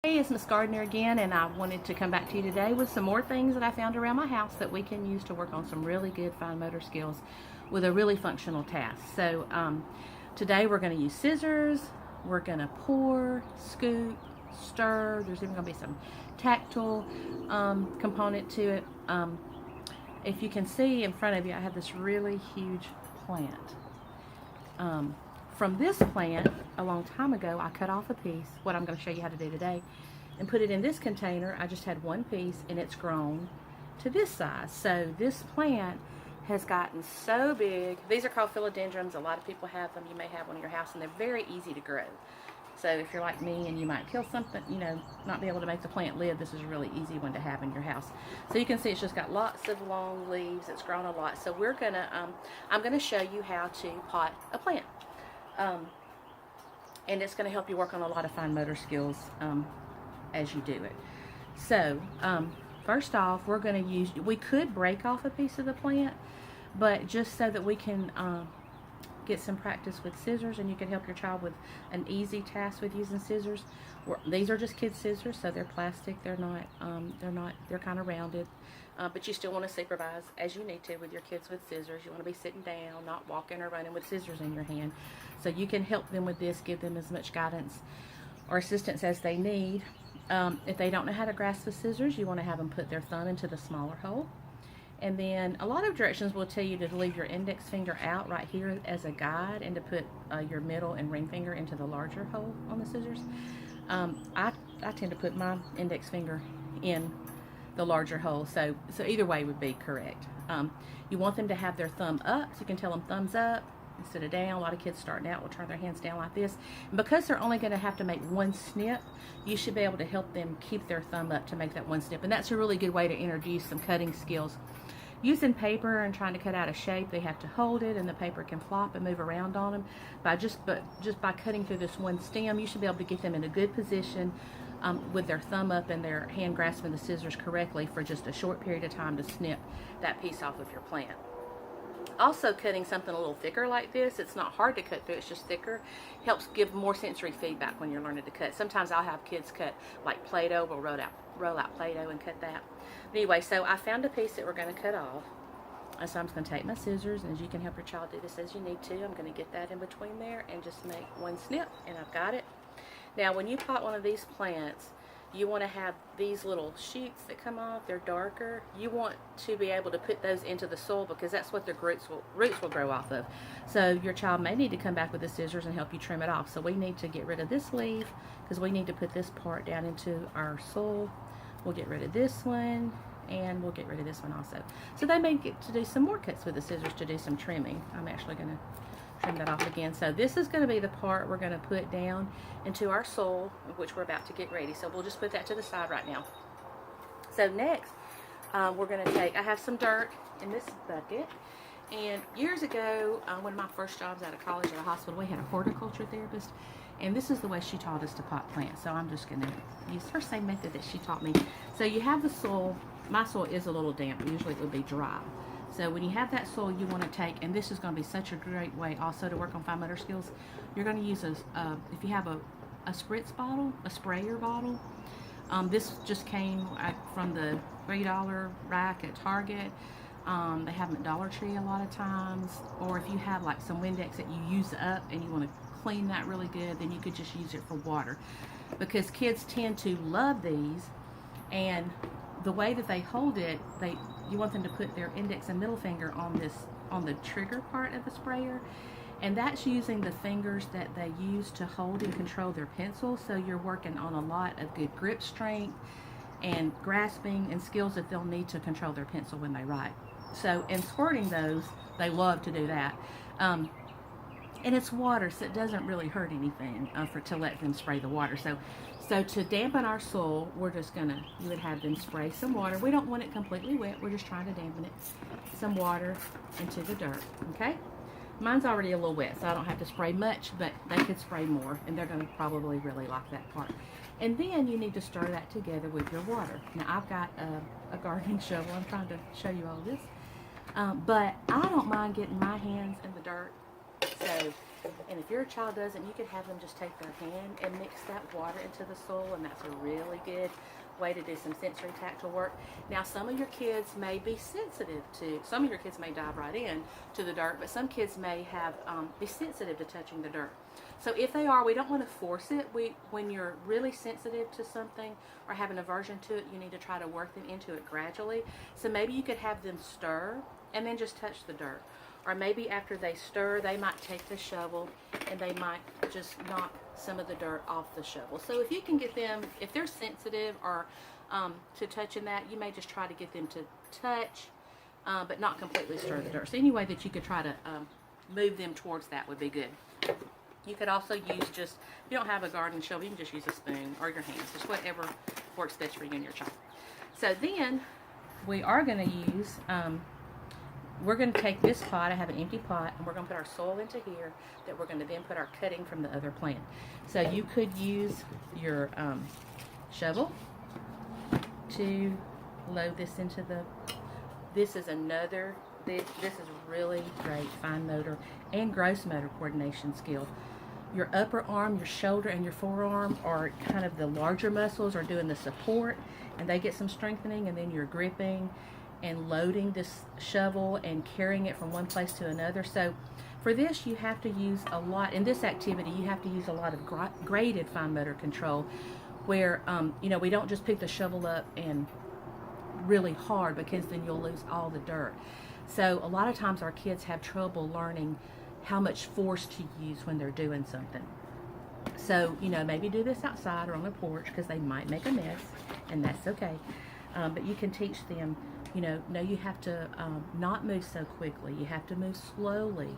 Hey, it's Miss Gardner again, and I wanted to come back to you today with some more things that I found around my house that we can use to work on some really good fine motor skills with a really functional task. So today we're going to use scissors, we're going to pour, scoop, stir. There's even going to be some tactile component to it. If you can see in front of you, I have this really huge plant. From this plant, a long time ago, I cut off a piece, what I'm going to show you how to do today, and put it in this container. I just had one piece, and it's grown to this size. So this plant has gotten so big. These are called philodendrons. A lot of people have them. You may have one in your house, and they're very easy to grow. So if you're like me and you might kill something, not be able to make the plant live, this is a really easy one to have in your house. So you can see it's just got lots of long leaves. It's grown a lot. So we're gonna, I'm gonna show you how to pot a plant. And it's going to help you work on a lot of fine motor skills as you do it. So first off, we're going to use, we could break off a piece of the plant, but just so that we can get some practice with scissors, and you can help your child with an easy task with using scissors. These are just kids scissors, so they're plastic. They're kind of rounded, but you still want to supervise as you need to with your kids with scissors. You want to be sitting down, not walking or running with scissors in your hand. So you can help them with this, give them as much guidance or assistance as they need. If they don't know how to grasp the scissors, you want to have them put their thumb into the smaller hole. And then a lot of directions will tell you to leave your index finger out right here as a guide, and to put your middle and ring finger into the larger hole on the scissors. I tend to put my index finger in the larger hole, so either way would be correct. You want them to have their thumb up, so you can tell them thumbs up instead of down. A lot of kids starting out will turn their hands down like this. And because they're only going to have to make one snip, you should be able to help them keep their thumb up to make that one snip. And that's a really good way to introduce some cutting skills. Using paper and trying to cut out a shape, they have to hold it, and the paper can flop and move around on them. Just by cutting through this one stem, you should be able to get them in a good position with their thumb up and their hand grasping the scissors correctly for just a short period of time to snip that piece off of your plant. Also, cutting something a little thicker like this, it's not hard to cut through, it's just thicker, helps give more sensory feedback when you're learning to cut. Sometimes I'll have kids cut like Play-Doh. We'll roll out Play-Doh and cut that. But anyway, so I found a piece that we're going to cut off. So I'm just going to take my scissors, and you can help your child do this as you need to. I'm going to get that in between there and just make one snip, and I've got it. Now, when you pot one of these plants, you want to have these little shoots that come off. They're darker. You want to be able to put those into the soil, because that's what their roots will grow off of. So your child may need to come back with the scissors and help you trim it off. So we need to get rid of this leaf, because we need to put this part down into our soil. We'll get rid of this one, and we'll get rid of this one also. So they may get to do some more cuts with the scissors to do some trimming. I'm actually going to trim that off again. So this is going to be the part we're going to put down into our soil, which we're about to get ready. So we'll just put that to the side right now. So next, we're going to take, I have some dirt in this bucket. And years ago, one of my first jobs out of college at a hospital, we had a horticulture therapist, and this is the way she taught us to pot plants. So I'm just going to use her same method that she taught me. So you have the soil. My soil is a little damp. Usually it would be dry. So when you have that soil, you want to take, and this is going to be such a great way also to work on fine motor skills. You're going to use if you have a spritz bottle, a sprayer bottle. This just came from the $3 rack at Target. They have them at Dollar Tree a lot of times. Or if you have like some Windex that you use up and you want to clean that really good, then you could just use it for water. Because kids tend to love these, and the way that they hold it, you want them to put their index and middle finger on the trigger part of the sprayer, and that's using the fingers that they use to hold and control their pencil. So you're working on a lot of good grip strength and grasping and skills that they'll need to control their pencil when they write. So in squirting those, they love to do that. And it's water, so it doesn't really hurt anything to let them spray the water. So to dampen our soil, we're just gonna, you would have them spray some water. We don't want it completely wet. We're just trying to dampen it. Some water into the dirt, okay? Mine's already a little wet, so I don't have to spray much, but they could spray more, and they're gonna probably really like that part. And then you need to stir that together with your water. Now I've got a gardening shovel. I'm trying to show you all this. But I don't mind getting my hands in the dirt So, and if your child doesn't, you could have them just take their hand and mix that water into the soil, and that's a really good way to do some sensory tactile work. Now, some of your kids may be sensitive to, some of your kids may dive right in to the dirt, but some kids may have be sensitive to touching the dirt. So if they are, we don't want to force it. When you're really sensitive to something or have an aversion to it, you need to try to work them into it gradually. So maybe you could have them stir and then just touch the dirt. Or maybe after they stir, they might take the shovel and they might just knock some of the dirt off the shovel. So if you can get them, if they're sensitive or to touching that, you may just try to get them to touch, but not completely stir the dirt. So any way that you could try to move them towards that would be good. You could also use just, if you don't have a garden shovel, you can just use a spoon or your hands, just whatever works best for you and your child. So then we are going to use, we're going to take this pot, I have an empty pot, and we're going to put our soil into here that we're going to then put our cutting from the other plant. So you could use your shovel to load this into the, this is another, this is really great fine motor and gross motor coordination skill. Your upper arm, your shoulder, and your forearm are kind of the larger muscles are doing the support, and they get some strengthening, and then you're gripping and loading this shovel and carrying it from one place to another. So for this, you have to use a lot, in this activity, you have to use a lot of graded fine motor control where, you know, we don't just pick the shovel up and really hard, because then you'll lose all the dirt. So a lot of times our kids have trouble learning how much force to use when they're doing something. So, you know, maybe do this outside or on the porch, because they might make a mess, and that's okay. But you can teach them, you know, no, you have to not move so quickly. You have to move slowly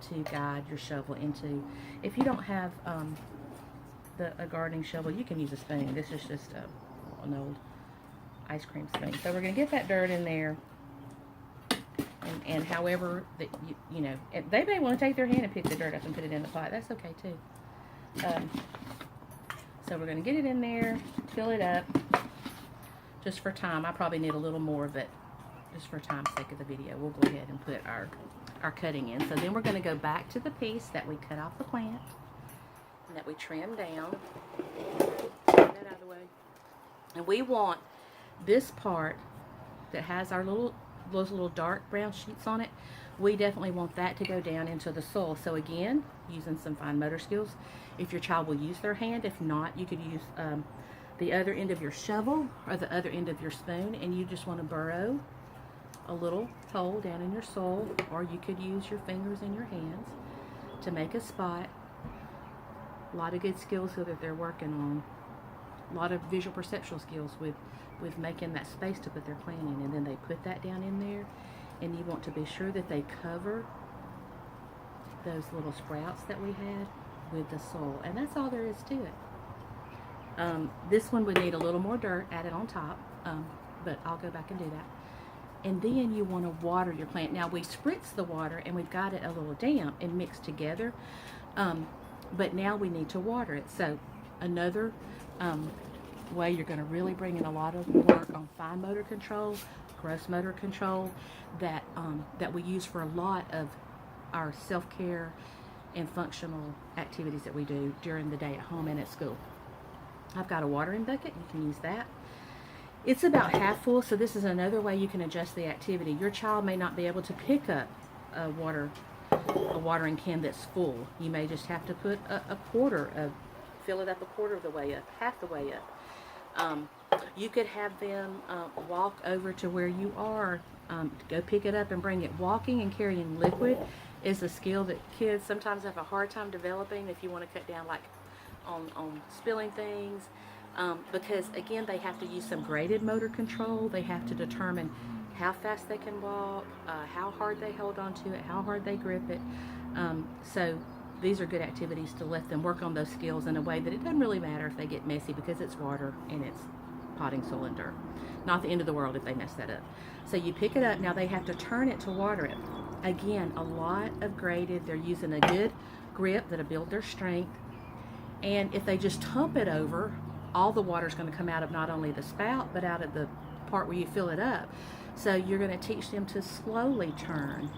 to guide your shovel into, if you don't have a gardening shovel, you can use a spoon. This is just an old ice cream spoon. So we're going to get that dirt in there. And however that you know, they may want to take their hand and pick the dirt up and put it in the pot. That's okay too. So we're going to get it in there, fill it up, just for time. I probably need a little more of it, just for time's sake of the video. We'll go ahead and put our cutting in. So then we're going to go back to the piece that we cut off the plant and that we trimmed down. Get that out of the way. And we want this part that has our those little dark brown sheets on it, we definitely want that to go down into the soil. So again, using some fine motor skills. If your child will use their hand, if not, you could use the other end of your shovel or the other end of your spoon, and you just want to burrow a little hole down in your soil, or you could use your fingers and your hands to make a spot. A lot of good skills that they're working on. A lot of visual perceptual skills with making that space to put their plant in, and then they put that down in there, and you want to be sure that they cover those little sprouts that we had with the soil, and that's all there is to it. This one would need a little more dirt added on top, but I'll go back and do that. And then you want to water your plant. Now we spritz the water and we've got it a little damp and mixed together, but now we need to water it. So another way you're going to really bring in a lot of work on fine motor control, gross motor control, that we use for a lot of our self-care and functional activities that we do during the day at home and at school. I've got a watering bucket. You can use that. It's about half full, so this is another way you can adjust the activity. Your child may not be able to pick up a watering can that's full. You may just have to put fill it up a quarter of the way up, half the way up. You could have them walk over to where you are, go pick it up and bring it. Walking and carrying liquid is a skill that kids sometimes have a hard time developing if you want to cut down like on spilling things, because again they have to use some graded motor control. They have to determine how fast they can walk, how hard they hold on to it, how hard they grip it. So these are good activities to let them work on those skills in a way that it doesn't really matter if they get messy, because it's water and it's potting soil and dirt. Not the end of the world if they mess that up. So you pick it up. Now they have to turn it to water it. Again, a lot of graded. They're using a good grip that'll build their strength. And if they just hump it over, all the water is going to come out of not only the spout, but out of the part where you fill it up. So you're going to teach them to slowly turn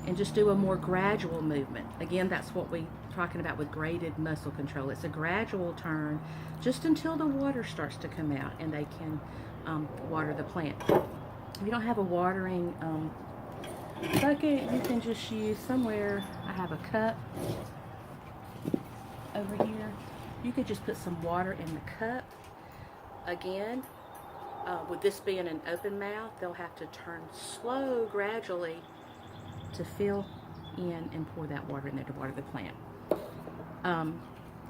and just do a more gradual movement. Again, that's what we're talking about with graded muscle control. It's a gradual turn just until the water starts to come out and they can water the plant. If you don't have a watering bucket, you can just use somewhere. I have a cup over here. You could just put some water in the cup. Again, with this being an open mouth, they'll have to turn slow gradually to fill in and pour that water in there to water the plant.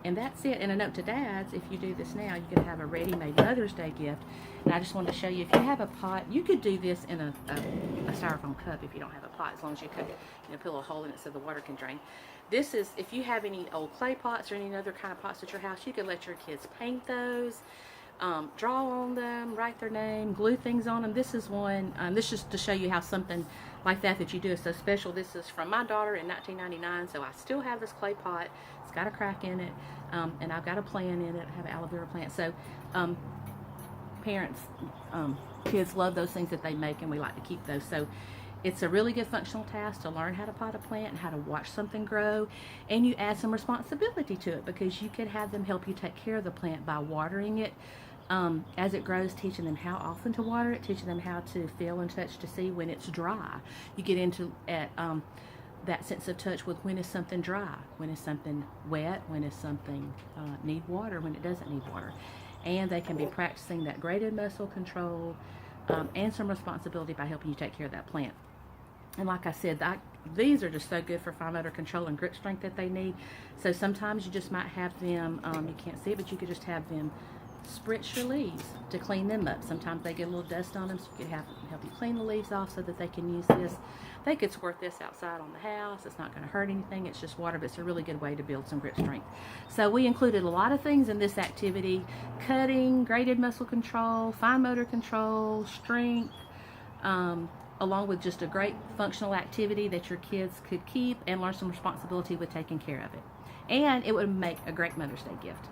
And that's it. And a note to dads, if you do this now, you can have a ready-made Mother's Day gift. And I just wanted to show you, if you have a pot, you could do this in a styrofoam cup if you don't have a pot, as long as you could, put a little hole in it so the water can drain. This is, if you have any old clay pots or any other kind of pots at your house, you could let your kids paint those, draw on them, write their name, glue things on them. This is one, this is to show you how something like that you do is so special. This is from my daughter in 1999, so I still have this clay pot. It's got a crack in it, and I've got a plant in it. I have an aloe vera plant. So parents, kids love those things that they make, and we like to keep those. So it's a really good functional task to learn how to pot a plant and how to watch something grow, and you add some responsibility to it, because you could have them help you take care of the plant by watering it as it grows, teaching them how often to water it, teaching them how to feel and touch to see when it's dry. You get into that sense of touch with when is something dry, when is something wet, when is something need water, when it doesn't need water. And they can be practicing that graded muscle control and some responsibility by helping you take care of that plant. And like I said, these are just so good for fine motor control and grip strength that they need. So sometimes you just might have them, you can't see it, but you could just have them spritz your leaves to clean them up. Sometimes they get a little dust on them, so you could help you clean the leaves off so that they can use this. They could squirt this outside on the house. It's not going to hurt anything. It's just water, but it's a really good way to build some grip strength. So we included a lot of things in this activity: cutting, graded muscle control, fine motor control, strength, along with just a great functional activity that your kids could keep and learn some responsibility with taking care of it. And it would make a great Mother's Day gift.